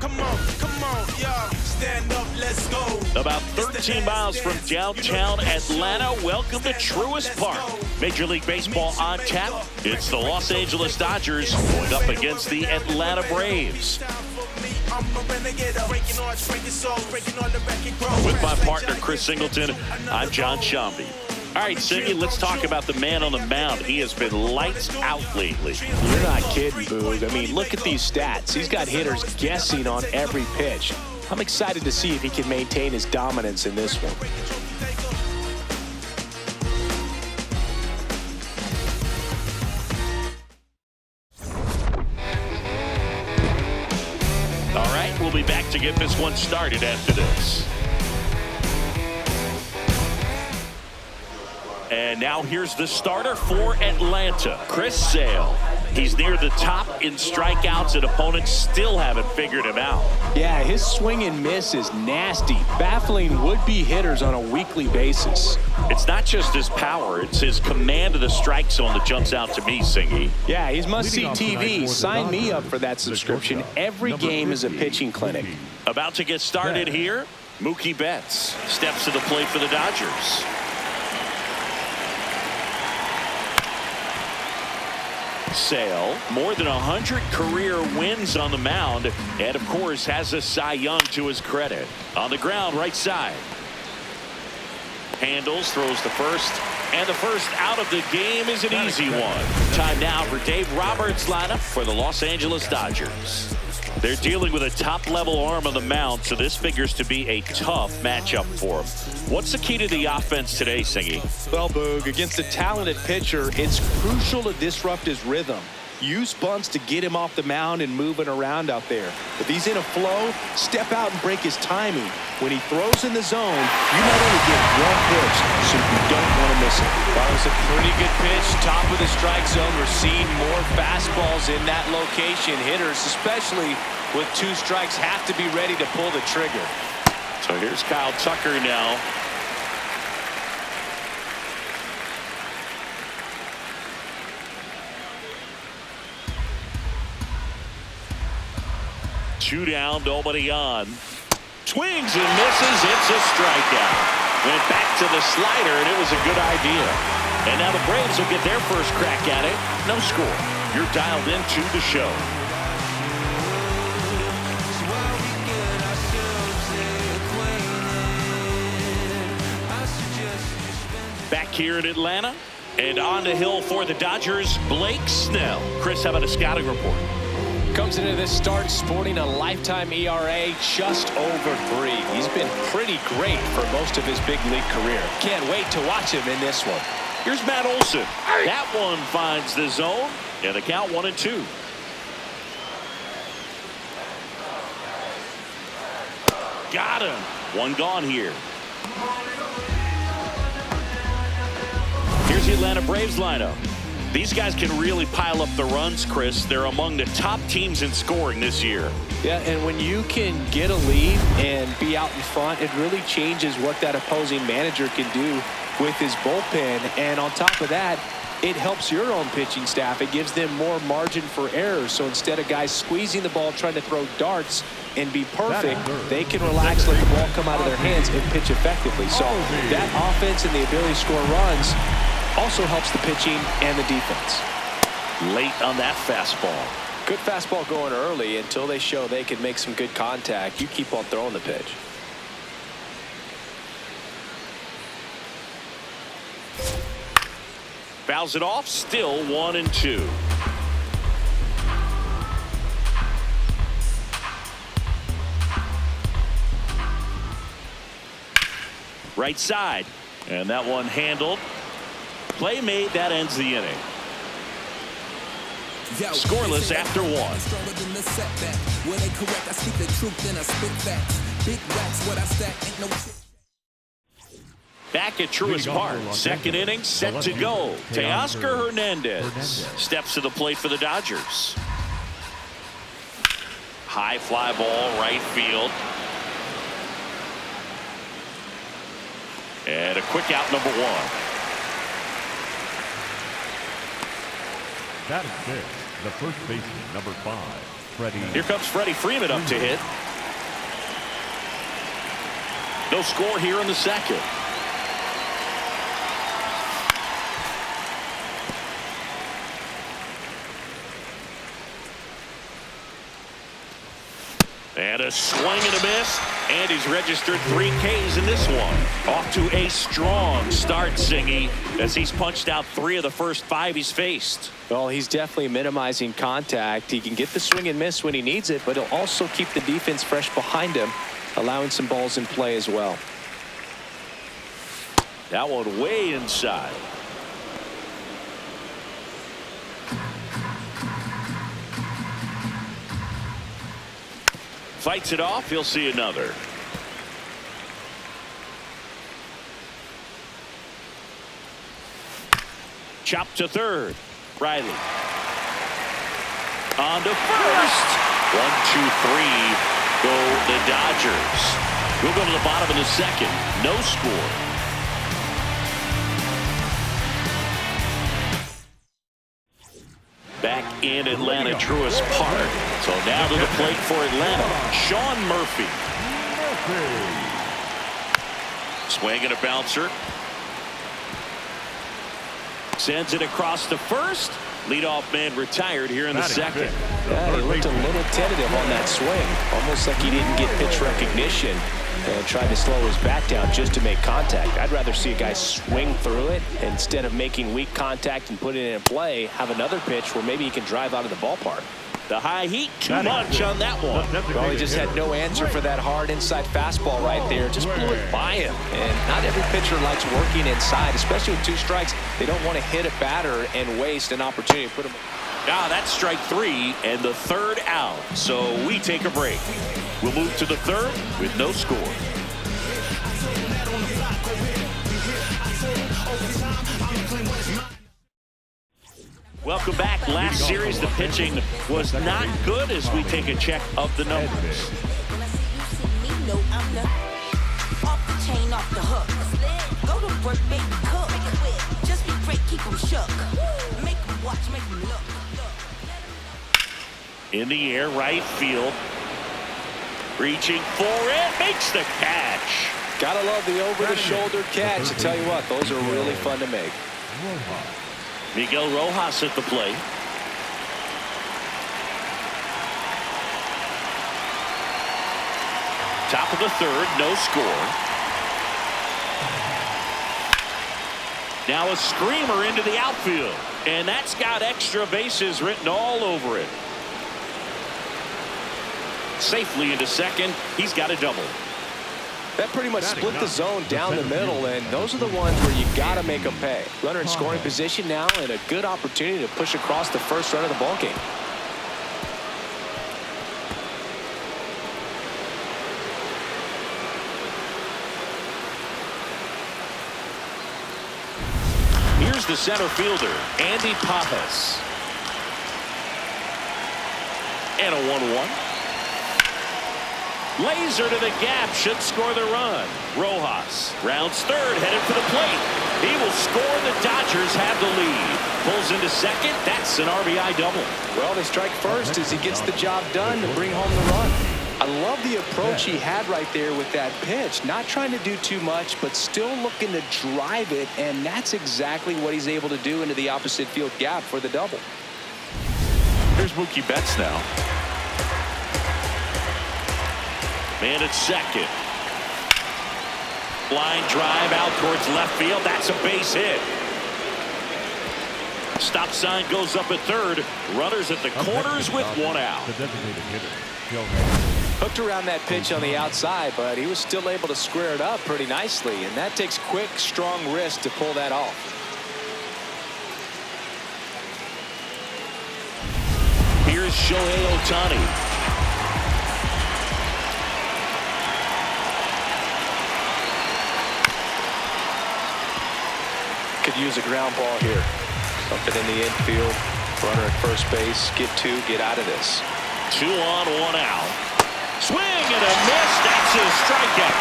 come on, y'all. Stand up, let's go. About 13 miles from downtown Atlanta, welcome to Truist Park. Major League Baseball on tap. It's the Los Angeles Dodgers going up against the Atlanta Braves. With my partner, Chris Singleton, I'm John Shambi. All right, Siggy, let's talk about the man on the mound. He has been lights out lately. You're not kidding, Boog. I mean, look at these stats. He's got hitters guessing on every pitch. I'm excited to see if he can maintain his dominance in this one. All right, we'll be back to get this one started after this. And now here's the starter for Atlanta, Chris Sale. He's near the top in strikeouts, and opponents still haven't figured him out. Yeah, his swing and miss is nasty, baffling would-be hitters on a weekly basis. It's not just his power, it's his command of the strike zone that jumps out to me, Singy. Yeah, he's must-see TV. Sign me up for that subscription. Every game is a pitching clinic. About to get started here, Mookie Betts steps to the plate for the Dodgers. Sale, more than 100 career wins on the mound, and of course has a Cy Young to his credit. On the ground, right side. Handles, throws the first, and the first out of the game is an easy one. Time now for Dave Roberts' lineup for the Los Angeles Dodgers. They're dealing with a top-level arm on the mound, so this figures to be a tough matchup for them. What's the key to the offense today, Singy? Well, Boog, against a talented pitcher, it's crucial to disrupt his rhythm. Use bunts to get him off the mound and moving around out there. If he's in a flow, step out and break his timing. When he throws in the zone, you not only get one pitch, so you don't want to miss it. That was a pretty good pitch, top of the strike zone. We're seeing more fastballs in that location. Hitters, especially with 2 strikes, have to be ready to pull the trigger. So here's Kyle Tucker now. Two down, nobody on. Swings and misses. It's a strikeout. Went back to the slider, and it was a good idea. And now the Braves will get their first crack at it. No score. You're dialed into the show. Back here in Atlanta, and on the hill for the Dodgers, Blake Snell. Chris, how about a scouting report? Comes into this start sporting a lifetime ERA just over 3. He's been pretty great for most of his big league career. Can't wait to watch him in this one. Here's Matt Olson. That one finds the zone, and the count 1-2. Got him. One gone here. Here's the Atlanta Braves lineup. These guys can really pile up the runs, Chris. They're among the top teams in scoring this year. Yeah, and when you can get a lead and be out in front, it really changes what that opposing manager can do with his bullpen. And on top of that, it helps your own pitching staff. It gives them more margin for error. So instead of guys squeezing the ball, trying to throw darts and be perfect, they can relax, let the ball come out of their hands and pitch effectively. So that offense and the ability to score runs also helps the pitching and the defense. Late on that fastball. Good fastball going early until they show they can make some good contact. You keep on throwing the pitch. Fouls it off, still 1-2. Right side, and that one handled. Play made, that ends the inning. Scoreless after 1. Back at Truist Park, second inning set to go. Teoscar Hernandez steps to the plate for the Dodgers. High fly ball, right field. And a quick out, number 1. That is it. The first baseman, number 5, Here comes Freddie Freeman up to hit. No score here in the second. And a swing and a miss. And he's registered 3 Ks in this one. Off to a strong start, Singy, as he's punched out 3 of the first 5 he's faced. Well, he's definitely minimizing contact. He can get the swing and miss when he needs it, but he'll also keep the defense fresh behind him, allowing some balls in play as well. That one way inside. Fights it off. He'll see another. Chop to third. Riley. On to first. 1, 2, 3. Go the Dodgers. We'll go to the bottom of the second. No score. Back in Atlanta, Truist Park. So now to the plate for Atlanta, Sean Murphy. Swing and a bouncer. Sends it across to first. Leadoff man retired here in the second. Yeah, he looked a little tentative on that swing. Almost like he didn't get pitch recognition and tried to slow his bat down just to make contact. I'd rather see a guy swing through it instead of making weak contact and putting it in play, have another pitch where maybe he can drive out of the ballpark. The high heat, too much on that one. Well, he just had no answer for that hard inside fastball right there. Just blew it by him. And not every pitcher likes working inside, especially with 2 strikes. They don't want to hit a batter and waste an opportunity to put him. Ah, that's strike 3 and the 3rd out. So we take a break. We'll move to the 3rd with no score. Welcome back. Last series, the pitching was not good as we take a check of the numbers. In the air, right field. Reaching for it, makes the catch. Gotta love the over-the-shoulder catch. I tell you what, those are really fun to make. Miguel Rojas at the plate. Top of the 3rd, no score. Now a screamer into the outfield, and that's got extra bases written all over it. Safely into second. He's got a double. That pretty much split the zone down the middle, and those are the ones where you got to make them pay. Runner in scoring position now, and a good opportunity to push across the first run of the ballgame. Here's the center fielder, Andy Papas. And a 1-1. Laser to the gap, should score the run. Rojas rounds 3rd, headed for the plate. He will score. The Dodgers have the lead. Pulls into second. That's an RBI double. Well, they strike first as he gets the job done to bring home the run. I love the approach he had right there with that pitch. Not trying to do too much, but still looking to drive it, and that's exactly what he's able to do into the opposite field gap for the double. Here's Mookie Betts now. Man at second. Line drive out towards left field. That's a base hit. Stop sign goes up at 3rd. Runners at the corners with 1 out. Hooked around that pitch on the outside, but he was still able to square it up pretty nicely, and that takes quick, strong wrist to pull that off. Here's Shohei Ohtani. Could use a ground ball here. Something in the infield. Runner at first base. Get 2. Get out of this. 2 on, 1 out. Swing and a miss. That's a strikeout.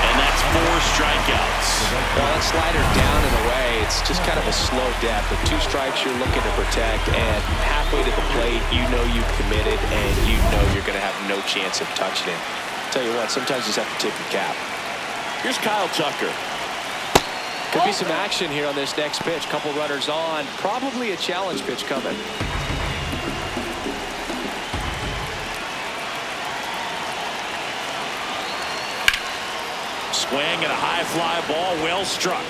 And that's 4 strikeouts. Well, that slider down and away. It's just kind of a slow death. With 2 strikes you're looking to protect. And halfway to the plate, you know you've committed and you no chance of touching him. Tell you what, sometimes you just have to tip your cap. Here's Kyle Tucker. Could be some action here on this next pitch. Couple runners on. Probably a challenge pitch coming. Swing and a high fly ball, well struck.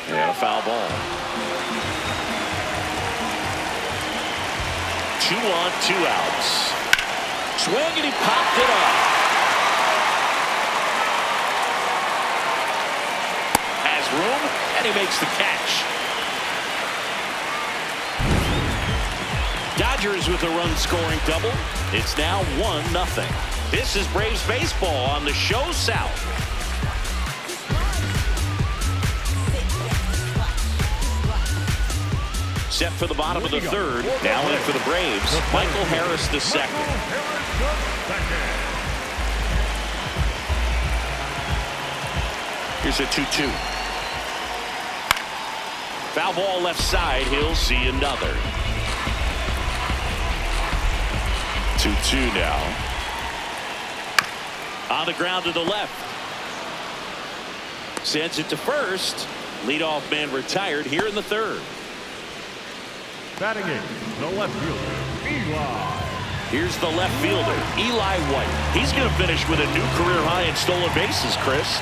And a foul ball. 2 on, 2 outs. Swing and he popped it up. Has room and he makes the catch. Dodgers with a run scoring double. It's now 1-0. This is Braves baseball on the Show South. Set for the bottom of the third. Now in for the Braves, Michael Harris the second. Here's a 2-2. Foul ball left side. He'll see another. 2-2 now. On the ground to the left. Sends it to first. Leadoff man retired here in the third. Batting in, the left fielder, Eli. Here's the left fielder, Eli White. He's going to finish with a new career high in stolen bases, Chris.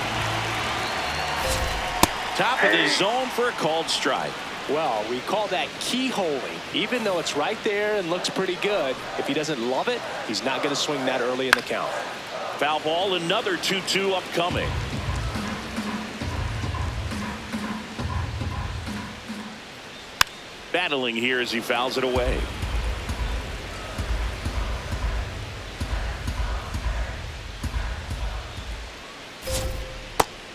Top of the zone for a called strike. Well, we call that keyholing. Even though it's right there and looks pretty good, if he doesn't love it, he's not going to swing that early in the count. Foul ball, another 2-2 upcoming. Battling here as he fouls it away.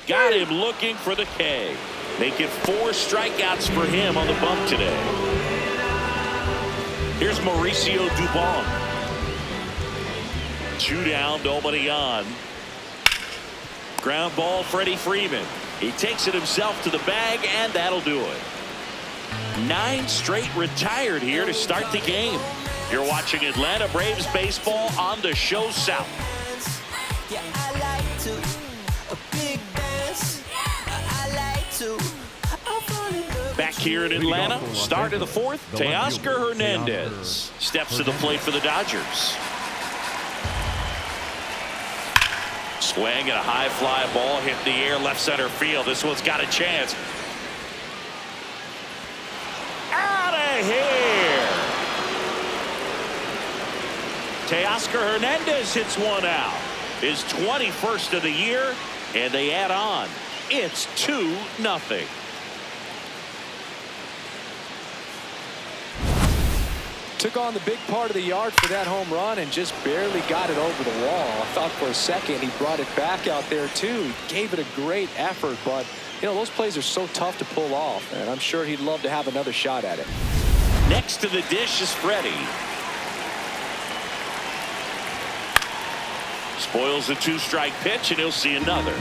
Got him looking for the K. Making 4 strikeouts for him on the bump today. Here's Mauricio Dubon. 2 down, nobody on. Ground ball, Freddie Freeman. He takes it himself to the bag, and that'll do it. 9 straight retired here to start the game. You're watching Atlanta Braves baseball on the Show South. Yeah, I like to. A big dance. I like to. Back here in Atlanta, start of the 4th, Teoscar Hernandez steps to the plate for the Dodgers. Swing and a high fly ball hit in the air left center field. This one's got a chance. Out of here. Teoscar Hernandez hits one out. His 21st of the year, and they add on. It's 2-0. Took on the big part of the yard for that home run and just barely got it over the wall. I thought for a second he brought it back out there too. He gave it a great effort, but you know those plays are so tough to pull off, and I'm sure he'd love to have another shot at it. Next to the dish is Freddie. Spoils the 2-strike pitch, and he'll see another.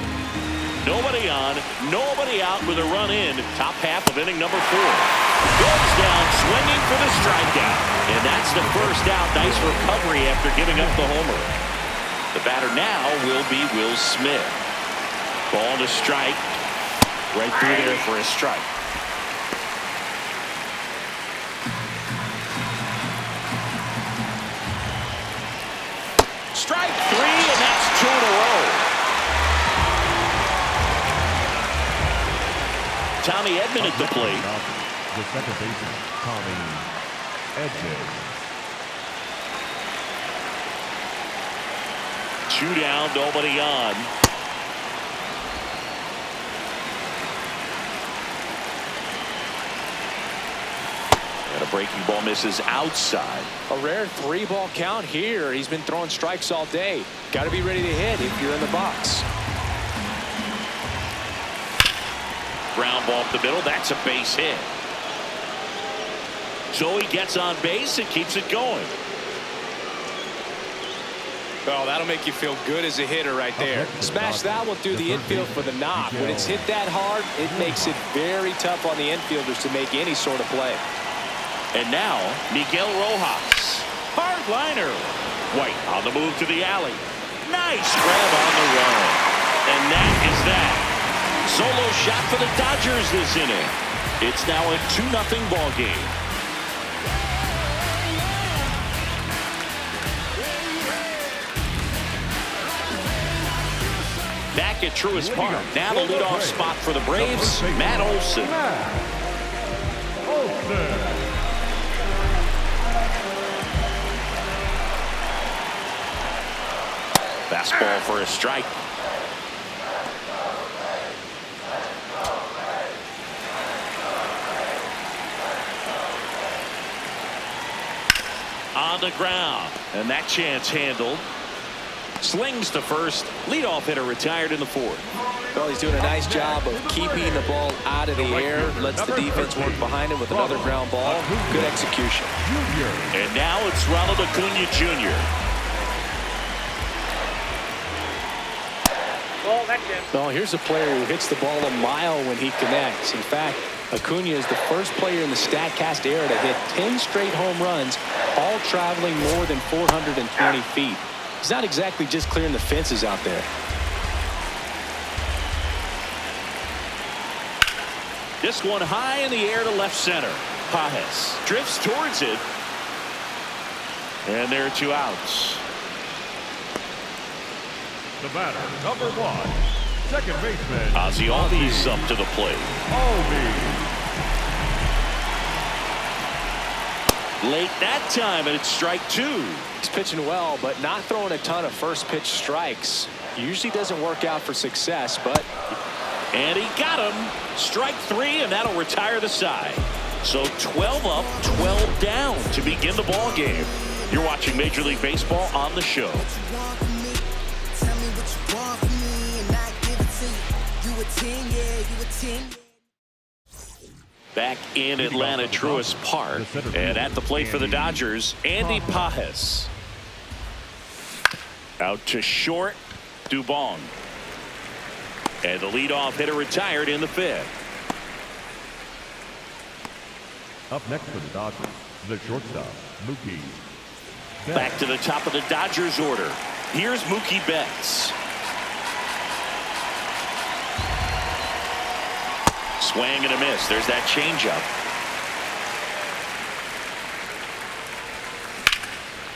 Nobody on, nobody out with a run in. Top half of inning number 4. Goes down swinging for the strikeout. And that's the first out. Nice recovery after giving up the homer. The batter now will be Will Smith. Ball to strike. Right through there for a strike. Strike 3, and that's 2 in a row. Tommy Edman at the plate. The second baseman, Tommy Edman. 2 down, nobody on. And a breaking ball misses outside. A rare 3-ball count here. He's been throwing strikes all day. Got to be ready to hit if you're in the box. Ground ball up the middle. That's a base hit. So he gets on base and keeps it going. Oh, that'll make you feel good as a hitter right there. Smash that one through the infield for the knock. When it's hit that hard, it makes it very tough on the infielders to make any sort of play. And now, Miguel Rojas. Hard liner. White on the move to the alley. Nice grab on the run. And that is that. Solo shot for the Dodgers this inning. It's now a 2-0 ball game. Back at Truist Park. Now the leadoff spot for the Braves, Matt Olson. Fastball for a strike. On the ground, and that chance handled. Slings to first. Leadoff hitter retired in the fourth. Well, he's doing a nice job of keeping the ball out of the air. Lets the defense work behind him with another ground ball. Good execution. And now it's Ronald Acuna Jr. Well, here's a player who hits the ball a mile when he connects. In fact, Acuna is the first player in the StatCast era to hit 10 straight home runs, all traveling more than 420 feet. He's not exactly just clearing the fences out there. This one high in the air to left center. Pajes drifts towards it. And there are 2 outs. The batter, number 1, second baseman. Ozzie Albies up to the plate. Late that time, and it's strike 2. He's pitching well, but not throwing a ton of first pitch strikes. Usually doesn't work out for success, but. And he got him. Strike 3, and that'll retire the side. So 12 up, 12 down to begin the ball game. You're watching Major League Baseball on the show. Back in Atlanta, Truist Park, and at the plate for the Dodgers, Andy Pajes. Out to short, Dubon. And the leadoff hitter retired in the 5th. Up next for the Dodgers, the shortstop, Mookie Betts. Back to the top of the Dodgers order. Here's Mookie Betts. Swing and a miss. There's that changeup.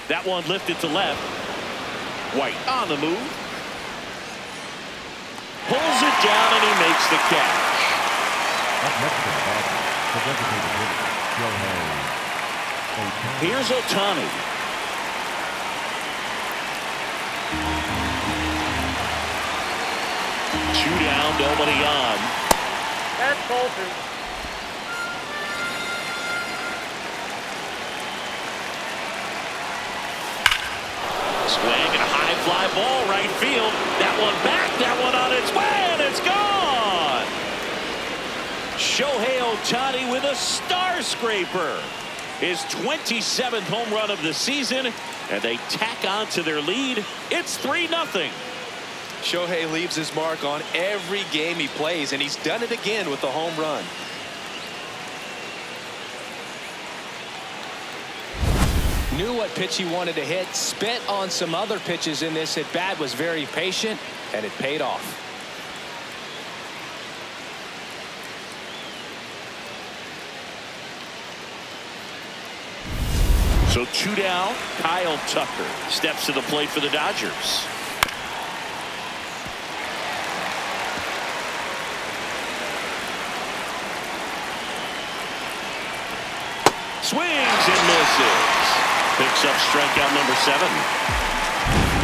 That one lifted to left. White on the move. Pulls it down and he makes the catch. Up next for the Dodgers, the designated hitter, Shohei. Here's Ohtani. Two down, nobody on. That's Colton. Swing and a high fly ball right field. That one back, that one on its way, and it's gone. Shohei Ohtani with a star scraper. His 27th home run of the season, and they tack on to their lead. It's 3-0. Shohei leaves his mark on every game he plays, and he's done it again with the home run. Knew what pitch he wanted to hit, spent on some other pitches in this at bat, was very patient, and it paid off. So 2 down, Kyle Tucker steps to the plate for the Dodgers. Swings and misses. Picks up strikeout number 7.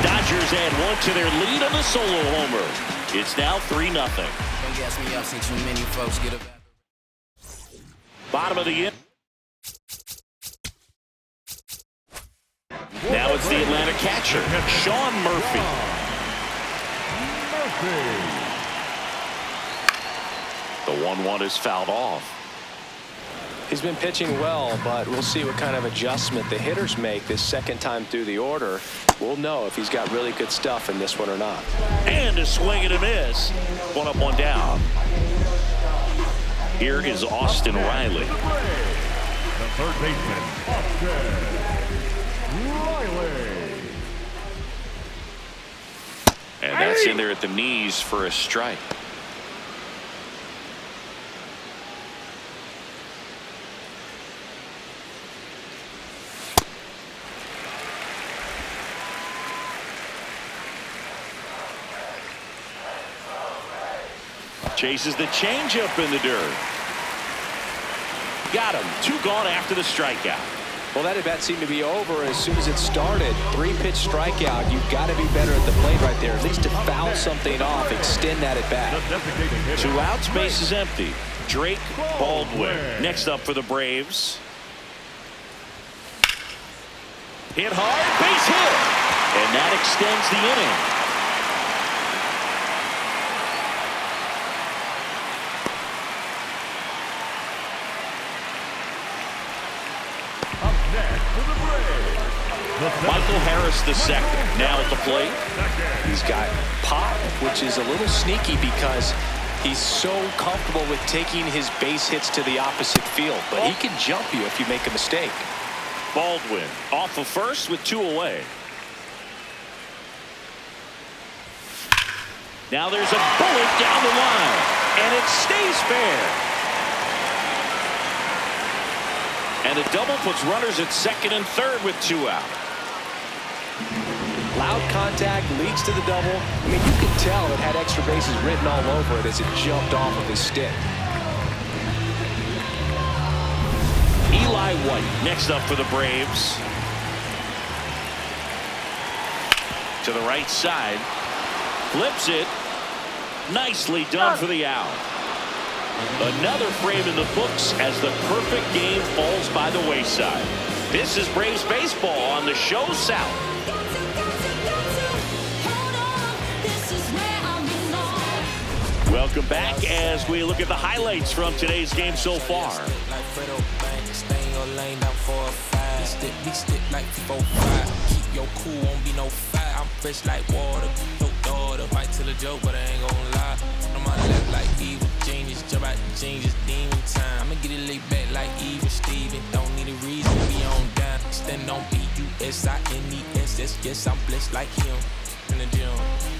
Dodgers add 1 to their lead on the solo homer. It's now 3-0. Don't gas me up, seen too many folks get up. Bottom of the inning. Now it's the Atlanta catcher, Sean Murphy. The 1-1 is fouled off. He's been pitching well, but we'll see what kind of adjustment the hitters make this second time through the order. We'll know if he's got really good stuff in this one or not. And a swing and a miss. 1 up, 1 down. Here is Austin Riley. The third baseman, Austin Riley. That's in there at the knees for a strike. Chases the changeup in the dirt. Got him. 2 gone after the strikeout. Well, that at bat seemed to be over as soon as it started. 3-pitch strikeout. You've got to be better at the plate right there, at least to foul something off, extend that at bat. 2 outs, base is empty. Drake Baldwin next up for the Braves. Hit hard, base hit, and that extends the inning. Michael Harris II now at the plate. He's got pop, which is a little sneaky because he's so comfortable with taking his base hits to the opposite field, but he can jump you if you make a mistake. Baldwin off of first with 2 away. Now there's a bullet down the line, and it stays fair. And a double puts runners at second and third with 2 out. Loud contact leads to the double. I mean, you can tell it had extra bases written all over it as it jumped off of his stick. Eli White next up for the Braves. To the right side. Flips it. Nicely done for the out. Another frame in the books as the perfect game falls by the wayside. This is Braves baseball on the Show South. Welcome back as we look at the highlights from today's game so far. Keep your cool, won't be no fight. I'm fresh like water. Your daughter might tell a joke, but I ain't gon' lie. On my left like evil genius, jump out the genius, demon time. I'ma get it laid back like evil Steven. Don't need a reason to be on down. Stand on B-U-S-I-N-E-S. Yes, I'm blessed like him. In the gym,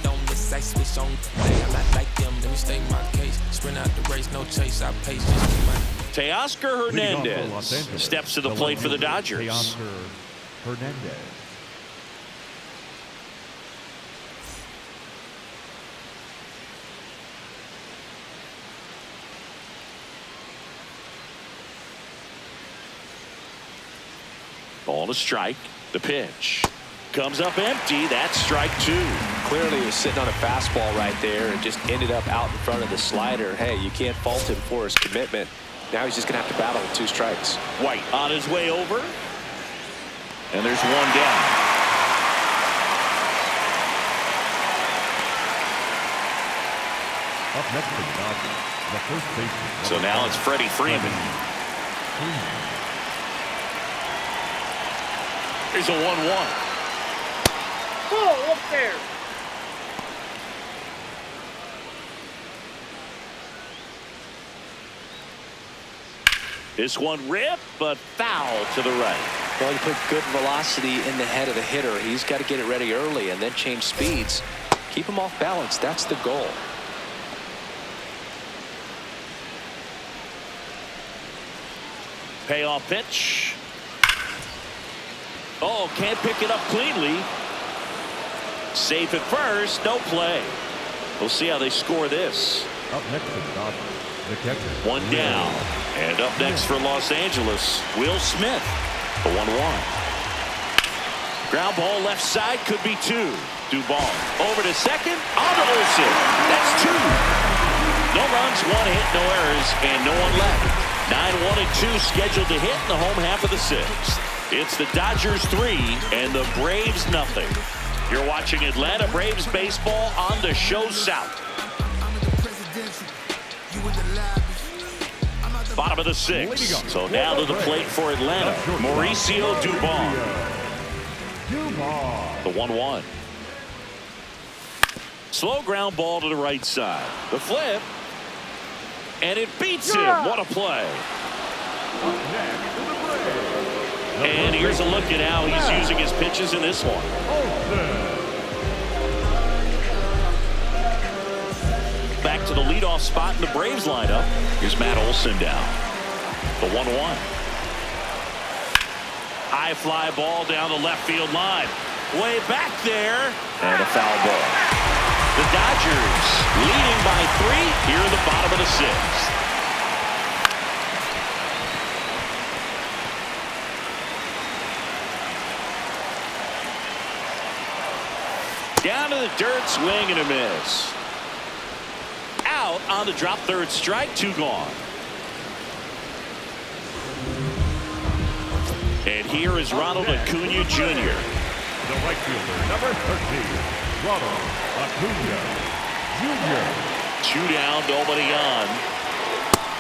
don't miss, I switch on. I'm not like them. Let me state my case. Sprint out the race, no chase. I pace, just keep my. Teoscar Hernandez steps to the plate for the Dodgers. Teoscar Hernandez. Ball to strike. The pitch comes up empty. That's strike 2. Clearly he was sitting on a fastball right there and just ended up out in front of the slider. Hey, you can't fault him for his commitment. Now he's just going to have to battle with 2 strikes. White on his way over. And there's 1 down. Up next for the Dodgers, the first baseman. So now it's Freddie Freeman. Here's a 1-1. Oh, up there. This one ripped, but foul to the right. Well, you put good velocity in the head of the hitter. He's got to get it ready early and then change speeds. Keep him off balance. That's the goal. Payoff pitch. Oh, can't pick it up cleanly. Safe at first, no play. We'll see how they score this. Up next for the Dodgers, the catcher. 1 down. And up next for Los Angeles, Will Smith. The 1-1. Ground ball left side, could be 2. Duvall over to second, on to Olsen. That's 2. No runs, 1 hit, no errors, and no one left. 9-1 and 2 scheduled to hit in the home half of the 6th. It's the Dodgers 3 and the Braves nothing. You're watching Atlanta Braves baseball on the Show South. Bottom of the 6th. So now to the plate for Atlanta, Mauricio Dubon. The 1-1. Slow ground ball to the right side. The flip. And it beats him. What a play. And here's a look at how he's using his pitches in this one. back to the leadoff spot in the Braves lineup. Here's Matt Olson down. The 1-1. High fly ball down the left field line. Way back there. And a foul ball. The Dodgers leading by 3 here in the bottom of the 6th. Down to the dirt, swing and a miss. Out on the drop, third strike, 2 gone. And here is Ronald Acuna Jr. The right fielder, number 13, Ronald Acuna Jr. 2 down, nobody on.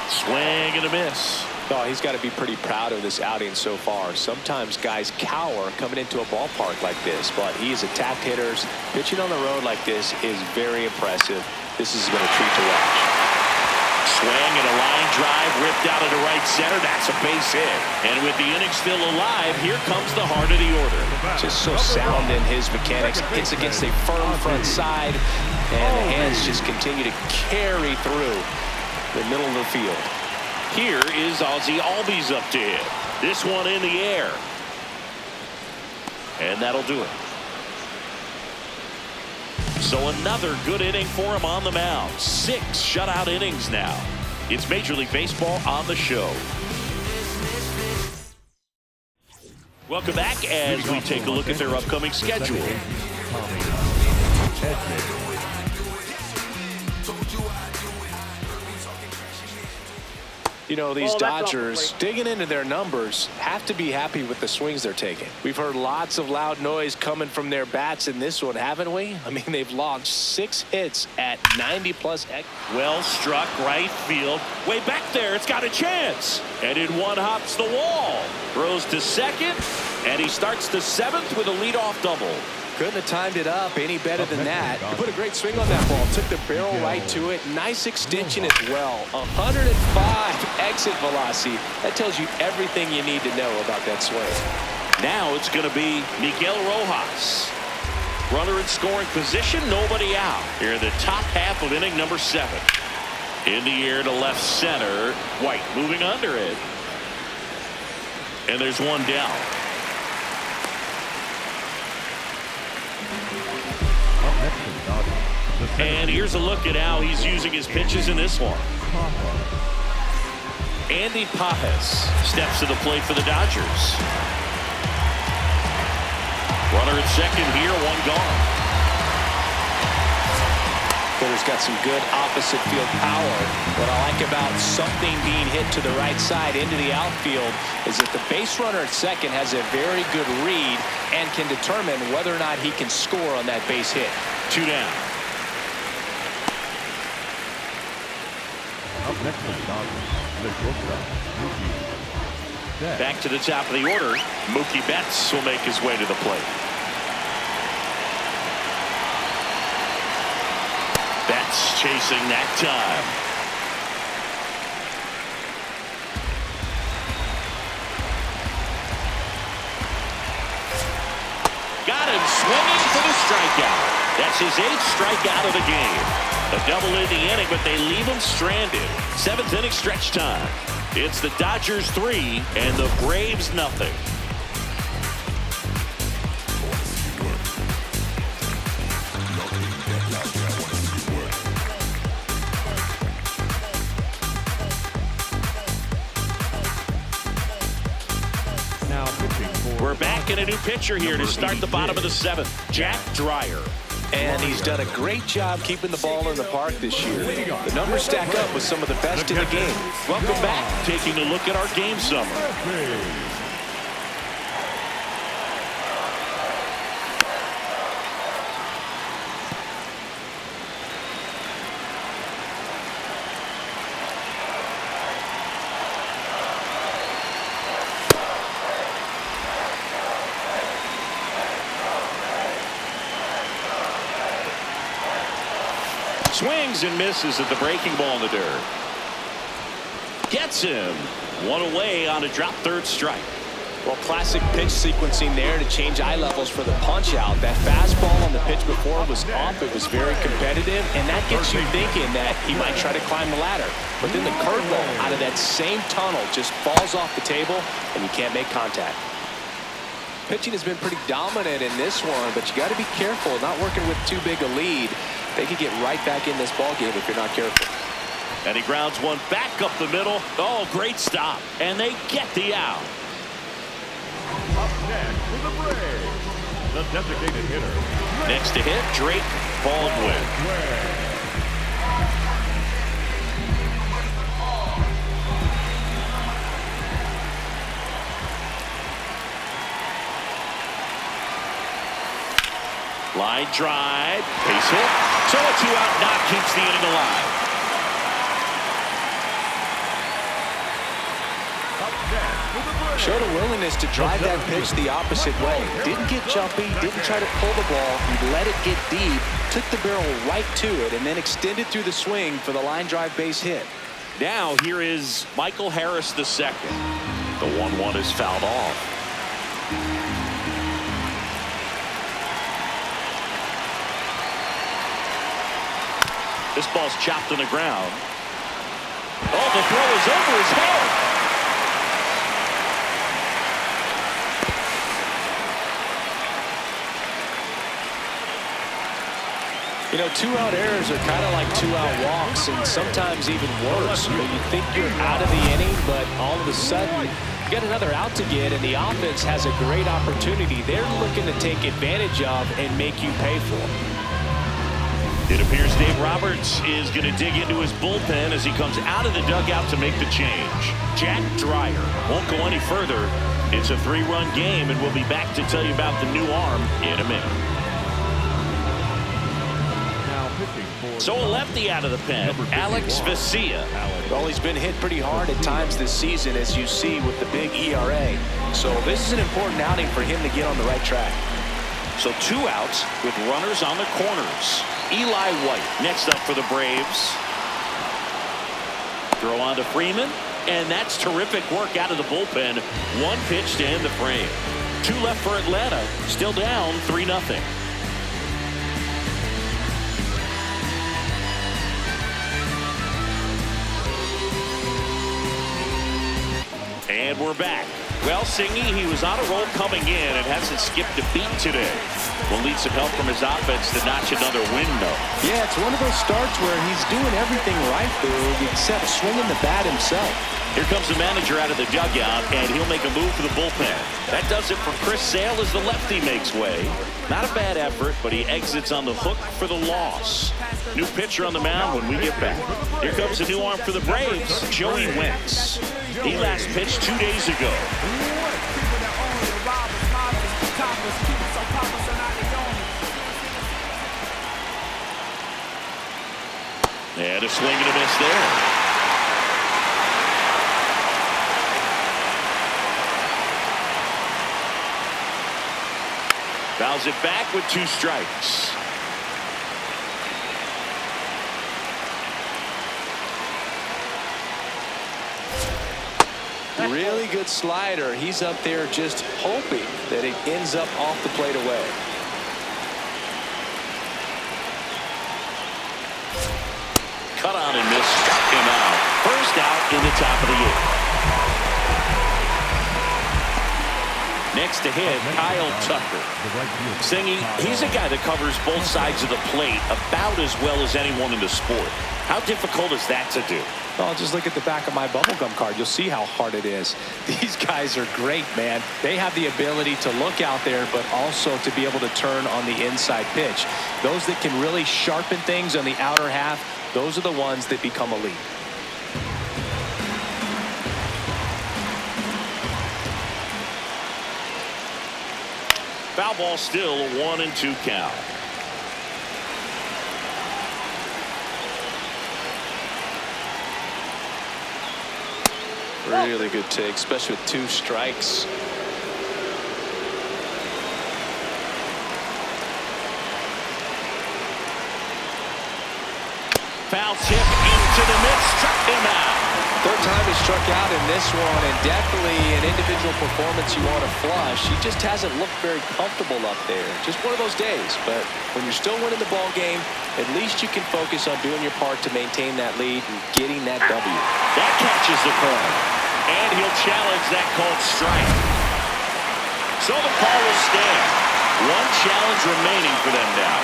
Swing and a miss. Oh, he's got to be pretty proud of this outing so far. Sometimes guys cower coming into a ballpark like this, but he has attacked hitters. Pitching on the road like this is very impressive. This has been a treat to watch. Swing and a line drive ripped out into right center. That's a base hit. And with the inning still alive, here comes the heart of the order. Just so sound in his mechanics. Hits against a firm front side, and the hands just continue to carry through the middle of the field. Here is Ozzie Albies up to hit. This one in the air. And that'll do it. So another good inning for him on the mound. 6 shutout innings now. It's Major League Baseball on the show. Welcome back as we take a look at their upcoming schedule. You know, these Dodgers, digging into their numbers, have to be happy with the swings they're taking. We've heard lots of loud noise coming from their bats in this one, haven't we? I mean, they've launched 6 hits at 90+. Well struck right field. Way back there, it's got a chance. And in one hops the wall. Throws to second, and he starts the 7th with a leadoff double. Couldn't have timed it up any better than that. He put a great swing on that ball. Took the barrel right to it. Nice extension as well. 105 exit velocity. That tells you everything you need to know about that swing. Now it's going to be Miguel Rojas. Runner in scoring position, nobody out. Here in the top half of inning number 7. In the air to left center. White moving under it. And there's one down. And here's a look at how he's using his pitches in this one. Andy Pajes steps to the plate for the Dodgers. Runner at second here, 1 gone. Hitter's got some good opposite field power. What I like about something being hit to the right side into the outfield is that the base runner at second has a very good read and can determine whether or not he can score on that base hit. 2 down. Up next is the shortstop, Mookie Betts. Back to the top of the order. Mookie Betts will make his way to the plate. Betts chasing that time. Got him swinging for the strikeout. That's his 8th strikeout of the game. A double in the inning, but they leave him stranded. 7th inning stretch time. It's the Dodgers 3 and the Braves nothing. Now pitching for We're back in a new pitcher here to start the bottom of the 7th. Jack Dreyer. And he's done a great job keeping the ball in the park this year. The numbers stack up with some of the best in the game. Welcome back. Taking a look at our game summary. Swings and misses at the breaking ball in the dirt. Gets him. 1 away on a drop, 3rd strike. Well, classic pitch sequencing there to change eye levels for the punch out. That fastball on the pitch before was up. It was very competitive, and that gets you thinking that he might try to climb the ladder. But then the curveball out of that same tunnel just falls off the table, and you can't make contact. Pitching has been pretty dominant in this one, but you got to be careful, not working with too big a lead. They could get right back in this ball game if you're not careful. And he grounds one back up the middle. Oh, great stop. And they get the out. Up next for the Braves, the designated hitter. Next to hit, Drake Baldwin. Line drive, base hit. So a 2-out knock keeps the inning alive. Showed a willingness to drive that pitch the opposite way. Didn't get jumpy, didn't try to pull the ball. He let it get deep, took the barrel right to it, and then extended through the swing for the line drive base hit. Now here is Michael Harris II. The 1-1 is fouled off. This ball's chopped on the ground. Oh, the throw is over his head. You know, 2-out errors are kind of like 2-out walks, and sometimes even worse. You think you're out of the inning, but all of a sudden, you got another out to get, and the offense has a great opportunity. They're looking to take advantage of and make you pay for it. It appears Dave Roberts is going to dig into his bullpen as he comes out of the dugout to make the change. Jack Dreyer won't go any further. It's a 3-run game, and we'll be back to tell you about the new arm in a minute. So a lefty out of the pen, Alex Vesia. Well, he's been hit pretty hard at times this season, as you see with the big ERA. So this is an important outing for him to get on the right track. So 2 outs with runners on the corners. Eli White next up for the Braves. Throw on to Freeman, and that's terrific work out of the bullpen. 1 pitch to end the frame. 2 left for Atlanta, still down 3-0. And we're back. Well, Singy, he was on a roll coming in and hasn't skipped a beat today. We'll need some help from his offense to notch another win, though. Yeah, it's one of those starts where he's doing everything right, Boog, except swinging the bat himself. Here comes the manager out of the dugout, and he'll make a move for the bullpen. That does it for Chris Sale as the lefty makes way. Not a bad effort, but he exits on the hook for the loss. New pitcher on the mound when we get back. Here comes the new arm for the Braves, Joey Wentz. He last pitched 2 days ago. And a swing and a miss there. Fouls it back with 2 strikes. Really good slider. He's up there just hoping that it ends up off the plate away. Cut on and miss, struck him out. First out in the top of the 8th. Next to hit, Kyle Tucker. Singy, he's a guy that covers both sides of the plate about as well as anyone in the sport. How difficult is that to do? Oh, just look at the back of my bubblegum card. You'll see how hard it is. These guys are great, man. They have the ability to look out there, but also to be able to turn on the inside pitch. Those that can really sharpen things on the outer half, those are the ones that become elite. Foul ball still, a 1-2 count. Really good take, especially with 2 strikes. Foul tip into the mid, struck him out. Third time he struck out in this one, and definitely an individual performance you want to flush. He just hasn't looked very comfortable up there. Just one of those days. But when you're still winning the ball game, at least you can focus on doing your part to maintain that lead and getting that W. That catches the corner. And he'll challenge that called strike. So the call will stand. One challenge remaining for them now.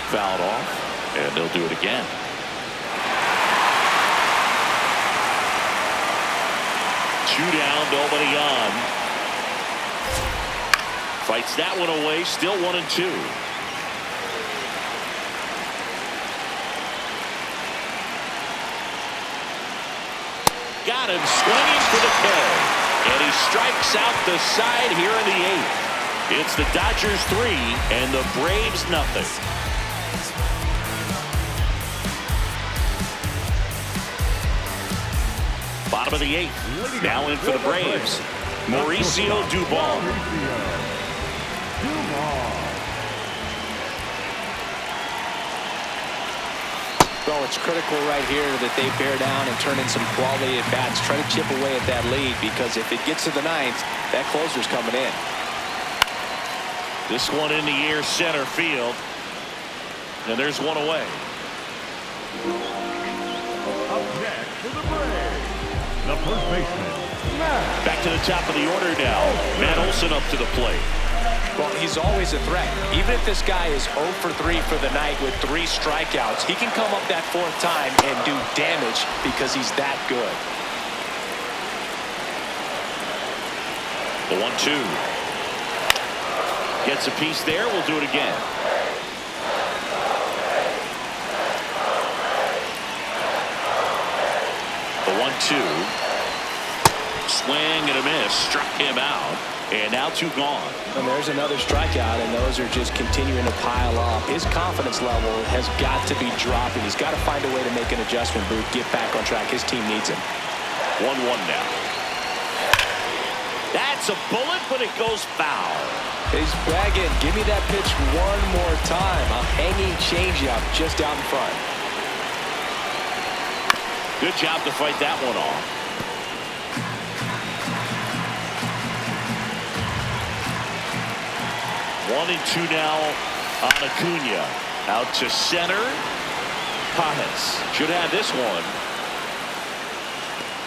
Fouled off, and they'll do it again. Two down, nobody on. Fights that one away, still 1-2. Got him swinging for the K, and he strikes out the side here in the 8th. It's the Dodgers 3 and the Braves nothing. Bottom of the 8th. Now in for the Braves. Mauricio Dubon. Well, it's critical right here that they bear down and turn in some quality at bats. Try to chip away at that lead, because if it gets to the 9th, that closer's coming in. This one in the air, center field. And there's one away. Up next for the Braves, the first baseman, Matt. Back to the top of the order now. Matt Olson up to the plate. Well, he's always a threat. Even if this guy is 0 for 3 for the night with 3 strikeouts, he can come up that 4th time and do damage because he's that good. The 1-2. Gets a piece there. We'll do it again. The 1-2. Swing and a miss. Struck him out. And now 2 gone. And there's another strikeout, and those are just continuing to pile up. His confidence level has got to be dropping. He's got to find a way to make an adjustment, Booth, get back on track. His team needs him. 1-1 now. That's a bullet, but it goes foul. He's bagging. Give me that pitch one more time. A hanging changeup just out in front. Good job to fight that one off. 1-2 now on Acuna. Out to center. Pajas should have this one.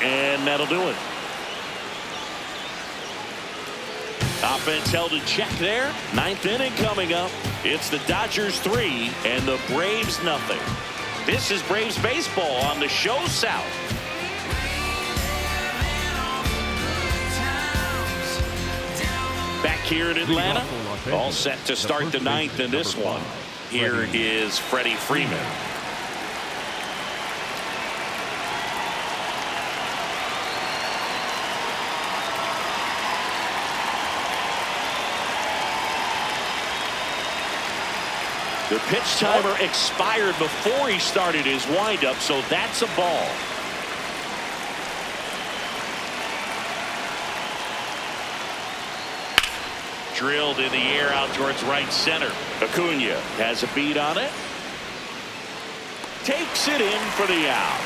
And that'll do it. Offense held in check there. 9th inning coming up. It's the Dodgers 3 and the Braves nothing. This is Braves baseball on the Show South. Back here in Atlanta, all set to start the 9th in this one. Here is Freddie Freeman. The pitch timer expired before he started his windup, so that's a ball. Drilled in the air out towards right center. Acuna has a beat on it. Takes it in for the out.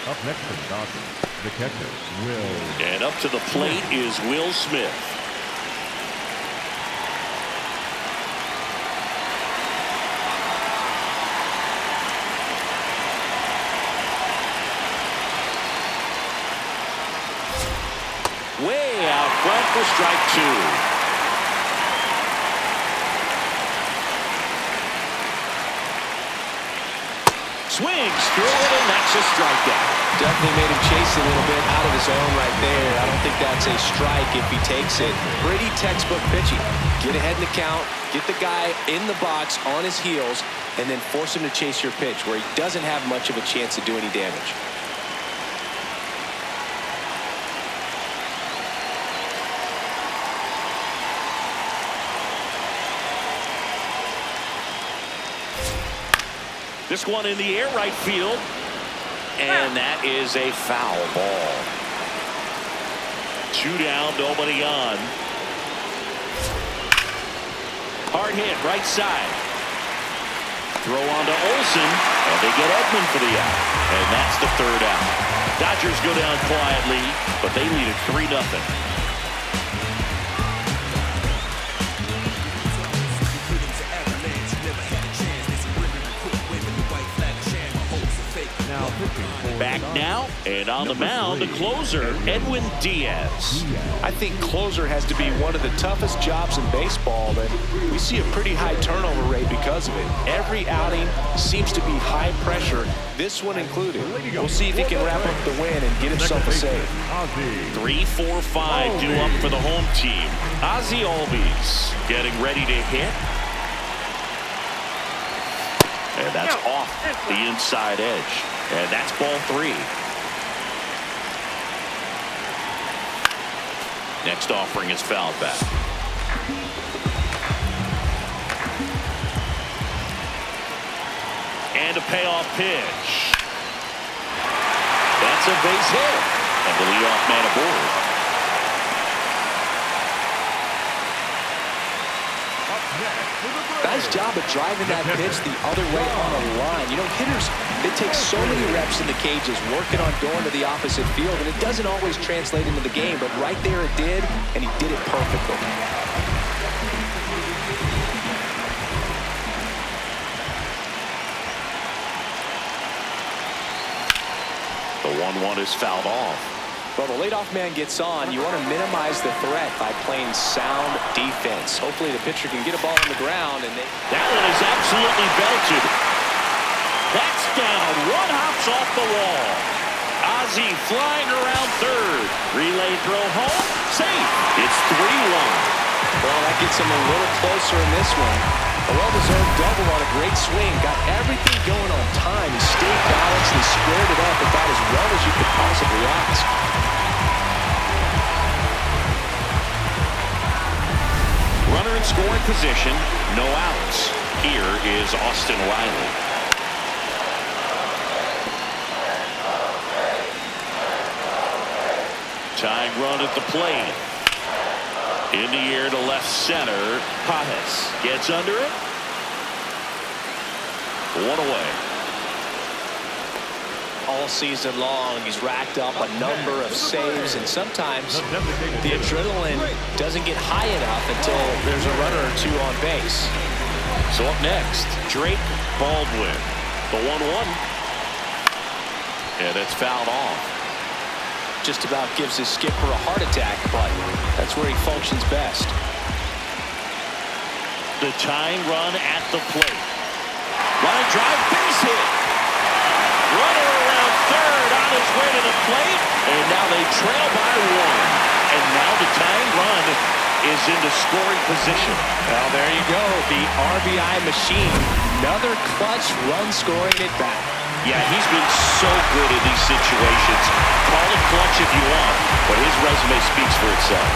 Up next for the Dodgers, the catcher, Will. And up to the plate is Will Smith. Way out front for strike 2. Swings through it, and that's a strikeout. Definitely made him chase a little bit out of his own right there. I don't think that's a strike if he takes it. Pretty textbook pitching. Get ahead in the count, get the guy in the box on his heels, and then force him to chase your pitch where he doesn't have much of a chance to do any damage. This one in the air, right field. And that is a foul ball. 2 down, nobody on. Hard hit, right side. Throw on to Olsen, and they get Edman for the out. And that's the 3rd out. Dodgers go down quietly, but they lead it 3-0. Back now, and on the mound, the closer, Edwin Diaz. I think closer has to be one of the toughest jobs in baseball, and we see a pretty high turnover rate because of it. Every outing seems to be high pressure, this one included. We'll see if he can wrap up the win and get himself a save. 3-4-5 due up for the home team. Ozzie Albies getting ready to hit. And that's off the inside edge. And that's ball 3. Next offering is fouled back. And a payoff pitch. That's a base hit. And the leadoff man aboard. Nice job of driving that pitch the other way on the line. You know, hitters, they take so many reps in the cages working on going to the opposite field, and it doesn't always translate into the game, but right there it did, and he did it perfectly. The 1-1 is fouled off. Well, the leadoff man gets on. You want to minimize the threat by playing sound defense. Hopefully the pitcher can get a ball on the ground. And that one is absolutely belted. That's down. One hops off the wall. Ozzie flying around 3rd. Relay throw home. Safe. It's 3-1. Well, that gets him a little closer in this one. A well-deserved double on a great swing. Got everything going on time. He stayed balanced and squared it up about as well as you could possibly ask. Runner in scoring position, no outs. Here is Austin Riley. Tying run at the plate. In the air to left center. Pajes gets under it. 1 away. All season long, he's racked up a number of saves, and sometimes the adrenaline doesn't get high enough until there's a runner or 2 on base. So up next, Drake Baldwin. The 1-1. And it's fouled off. Just about gives his skipper a heart attack, but that's where he functions best. The tying run at the plate. Line drive, base hit. Runner around 3rd on his way to the plate, and now they trail by 1. And now the tying run is into scoring position. Well, there you go, the RBI machine. Another clutch run scoring at bat. Yeah, he's been so good in these situations. Call it clutch if you want, but his resume speaks for itself.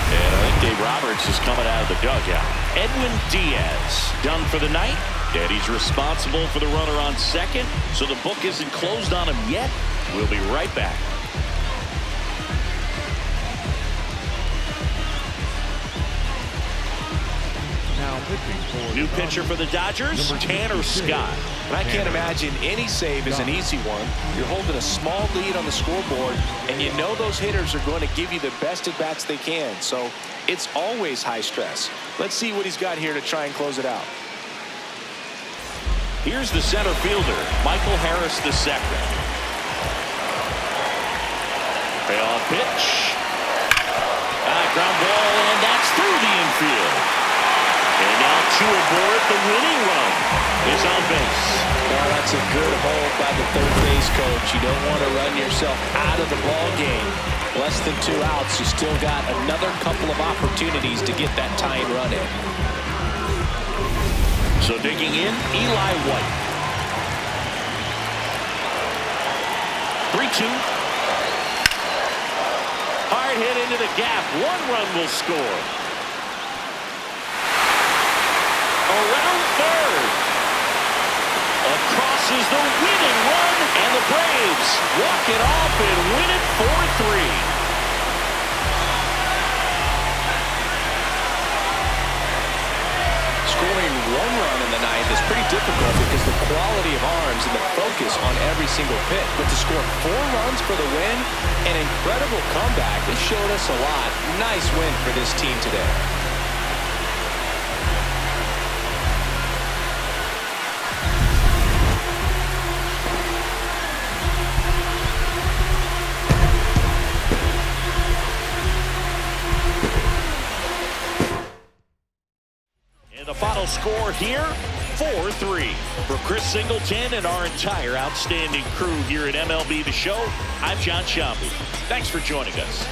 And I think Dave Roberts is coming out of the dugout. Edwin Diaz done for the night, and he's responsible for the runner on 2nd, so the book isn't closed on him yet. We'll be right back. New pitcher for the Dodgers, Tanner Scott. And I can't imagine any save is an easy one. You're holding a small lead on the scoreboard, and you know those hitters are going to give you the best at-bats they can. So it's always high stress. Let's see what he's got here to try and close it out. Here's the center fielder, Michael Harris II. Payoff pitch. Ground ball, and that's through the infield. And now 2 aboard. The winning run is on base. Well, that's a good hold by the 3rd base coach. You don't want to run yourself out of the ball game. Less than 2 outs. You still got another couple of opportunities to get that tying run in. So digging in, Eli White. 3-2. Hard hit into the gap. 1 run will score. Around 3rd. Across This is the winning run, and the Braves walk it off and win it 4-3. Scoring one run in the ninth is pretty difficult because the quality of arms and the focus on every single pitch. But to score 4 runs for the win, an incredible comeback. This showed us a lot. Nice win for this team today. The final score here, 4-3. For Chris Singleton and our entire outstanding crew here at MLB The Show, I'm John Shambi. Thanks for joining us.